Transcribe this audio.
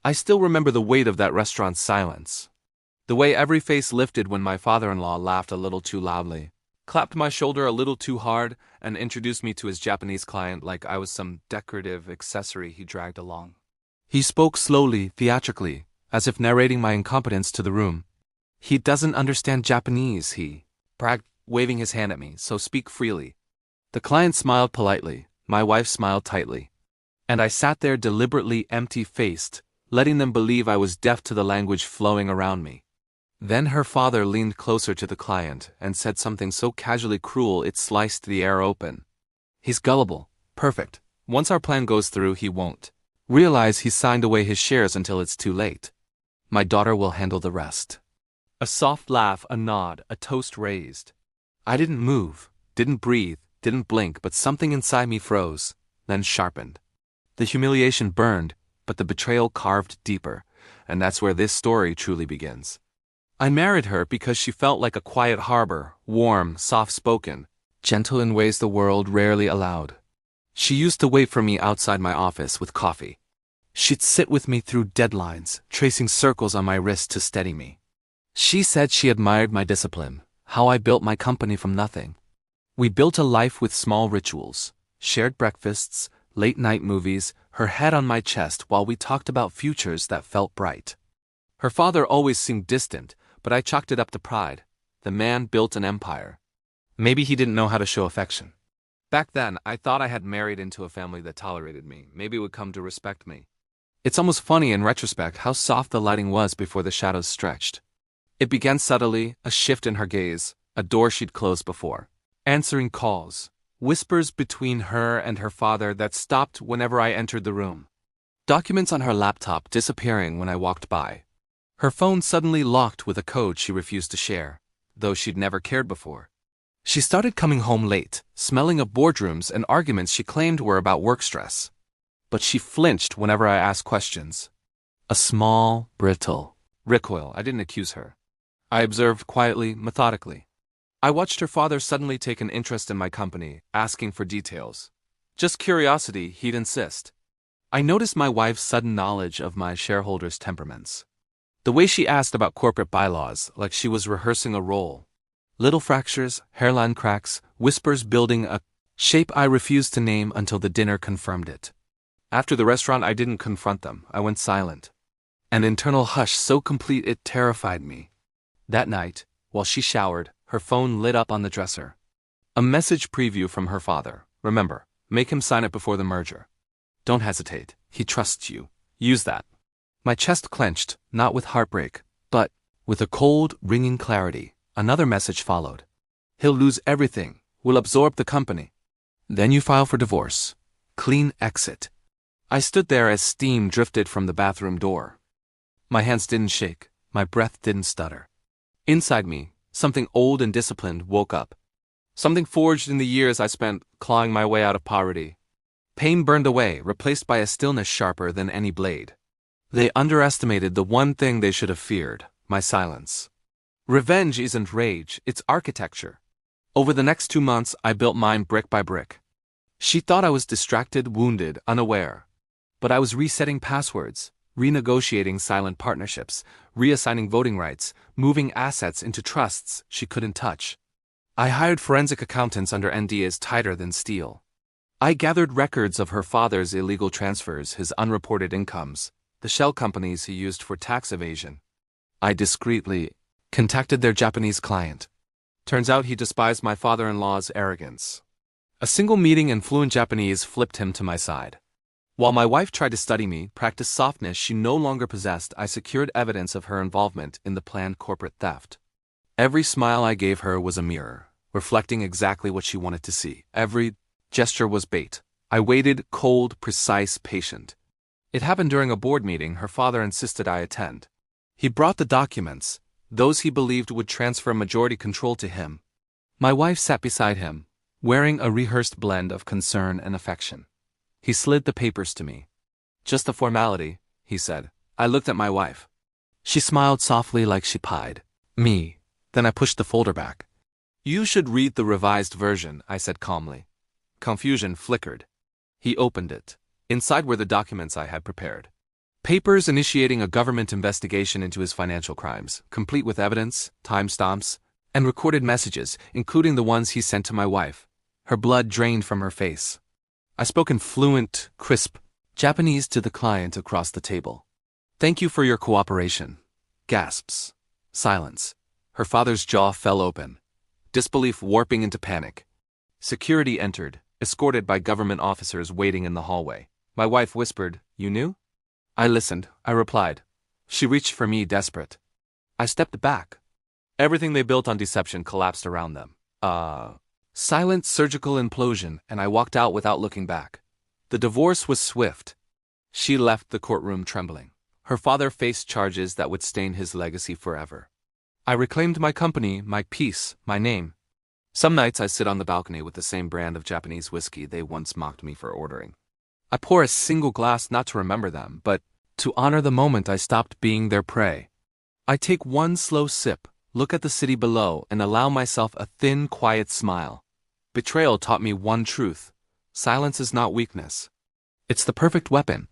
I still remember the weight of that restaurant's silence. The way every face lifted when my father-in-law laughed a little too loudly, clapped my shoulder a little too hard, and introduced me to his Japanese client like I was some decorative accessory he dragged along. He spoke slowly, theatrically, as if narrating my incompetence to the room. "He doesn't understand Japanese," he bragged, waving his hand at me, "so speak freely." The client smiled politely, my wife smiled tightly. And I sat there deliberately empty-faced, letting them believe I was deaf to the language flowing around me. Then her father leaned closer to the client and said something so casually cruel it sliced the air open. "He's gullible. Perfect. Once our plan goes through, he won't realize he's signed away his shares until it's too late. My daughter will handle the rest." A soft laugh, a nod, a toast raised. I didn't move, didn't breathe, didn't blink, but something inside me froze, then sharpened. The humiliation burned, but the betrayal carved deeper, and that's where this story truly begins. I married her because she felt like a quiet harbor, warm, soft-spoken, gentle in ways the world rarely allowed. She used to wait for me outside my office with coffee. She'd sit with me through deadlines, tracing circles on my wrist to steady me. She said she admired my discipline, how I built my company from nothing. We built a life with small rituals, shared breakfasts, late-night movies, her head on my chest while we talked about futures that felt bright. Her father always seemed distant, but I chalked it up to pride. The man built an empire. Maybe he didn't know how to show affection. Back then, I thought I had married into a family that tolerated me, maybe would come to respect me. It's almost funny in retrospect how soft the lighting was before the shadows stretched. It began subtly, a shift in her gaze, a door she'd closed before. Answering calls, whispers between her and her father that stopped whenever I entered the room. Documents on her laptop disappearing when I walked by. Her phone suddenly locked with a code she refused to share, though she'd never cared before. She started coming home late, smelling of boardrooms and arguments she claimed were about work stress. But she flinched whenever I asked questions. A small, brittle recoil. I didn't accuse her. I observed quietly, methodically. I watched her father suddenly take an interest in my company, asking for details. Just curiosity, he'd insist. I noticed my wife's sudden knowledge of my shareholders' temperaments. The way she asked about corporate bylaws, like she was rehearsing a role. Little fractures, hairline cracks, whispers building a shape I refused to name until the dinner confirmed it. After the restaurant, I didn't confront them. I went silent. An internal hush so complete it terrified me. That night, while she showered, her phone lit up on the dresser. A message preview from her father. "Remember, make him sign it before the merger. Don't hesitate. He trusts you. Use that." My chest clenched, not with heartbreak, but with a cold, ringing clarity. Another message followed. "He'll lose everything. We'll absorb the company. Then you file for divorce. Clean exit." I stood there as steam drifted from the bathroom door. My hands didn't shake. My breath didn't stutter. Inside me, something old and disciplined woke up. Something forged in the years I spent clawing my way out of poverty. Pain burned away, replaced by a stillness sharper than any blade. They underestimated the one thing they should have feared, my silence. Revenge isn't rage, it's architecture. Over the next 2 months, I built mine brick by brick. She thought I was distracted, wounded, unaware. But I was resetting passwords, renegotiating silent partnerships, reassigning voting rights, moving assets into trusts she couldn't touch. I hired forensic accountants under NDAs tighter than steel. I gathered records of her father's illegal transfers, his unreported incomes, the shell companies he used for tax evasion. I discreetly contacted their Japanese client. Turns out he despised my father-in-law's arrogance. A single meeting in fluent Japanese flipped him to my side. While my wife tried to study me, practice softness she no longer possessed, I secured evidence of her involvement in the planned corporate theft. Every smile I gave her was a mirror, reflecting exactly what she wanted to see. Every gesture was bait. I waited, cold, precise, patient. It happened during a board meeting her father insisted I attend. He brought the documents, those he believed would transfer majority control to him. My wife sat beside him, wearing a rehearsed blend of concern and affection. He slid the papers to me. "Just a formality," he said. I looked at my wife. She smiled softly like she pied me. Then I pushed the folder back. "You should read the revised version," I said calmly. Confusion flickered. He opened it. Inside were the documents I had prepared. Papers initiating a government investigation into his financial crimes, complete with evidence, timestamps, and recorded messages, including the ones he sent to my wife. Her blood drained from her face. I spoke in fluent, crisp Japanese to the client across the table. "Thank you for your cooperation." Gasps. Silence. Her father's jaw fell open, disbelief warping into panic. Security entered, escorted by government officers waiting in the hallway. My wife whispered, "You knew?" I listened, I replied. She reached for me, desperate. I stepped back. Everything they built on deception collapsed around them. Silent surgical implosion, and I walked out without looking back. The divorce was swift. She left the courtroom trembling. Her father faced charges that would stain his legacy forever. I reclaimed my company, my peace, my name. Some nights I sit on the balcony with the same brand of Japanese whiskey they once mocked me for ordering. I pour a single glass not to remember them, but to honor the moment I stopped being their prey. I take one slow sip, look at the city below, and allow myself a thin, quiet smile. Betrayal taught me one truth: silence is not weakness. It's the perfect weapon.